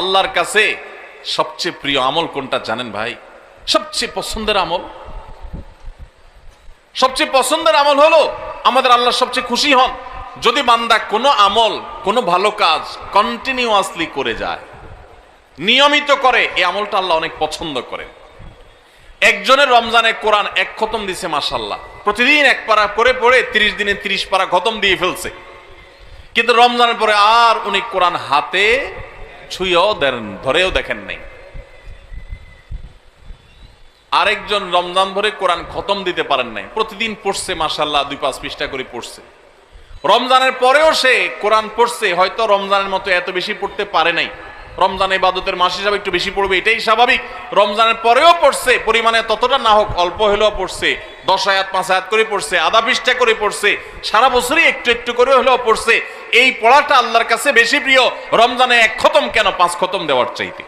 আল্লাহর কাছে সবচেয়ে প্রিয় আমল কোনটা জানেন ভাই? সবচেয়ে পছন্দের আমল, সবচেয়ে পছন্দের আমল হলো আমাদের আল্লাহ সবচেয়ে খুশি হন যদি বান্দা কোনো আমল, কোনো ভালো কাজ কন্টিনিউয়াসলি করে যায়, নিয়মিত করে। এই আমলটা আল্লাহ অনেক পছন্দ করে। একজনের রমজানে কোরআন এক খতম দিছে, মাশাআল্লাহ, প্রতিদিন এক পারা করে পড়ে 30 দিনে 30 পারা খতম দিয়ে ফেলছে, কিন্তু রমজানের পরে আর উনি কোরআন হাতে ছুঁয়েও ধরেও দেখেন নাই। আরেকজন রমজান ভরে কোরআন খতম দিতে পারেন নাই, প্রতিদিন পড়ছে, মাশাআল্লাহ 2-5 পৃষ্ঠা করে পড়ছে। রমজানের পরেও সে কোরআন পড়ছে, হয়তো রমজানের মতো এত বেশি পড়তে পারে নাই, রমজান ইবাদতের মাস হিসাবে একটু বেশি পড়বে, এটাই স্বাভাবিক। রমজানের পরেও পড়ছে, পরিমাণে ততটা না হোক, অল্প হলেও পড়ছে, 10 আয়াত 5 আয়াত করে পড়ছে, আধা পৃষ্ঠা করে পড়ছে, সারা বছরই একটু একটু করে হলেও পড়ছে। এই পড়াটা আল্লাহর কাছে বেশি প্রিয় রমজানে 1 খতম কেন 5 খতম দেওয়ার চাইতে।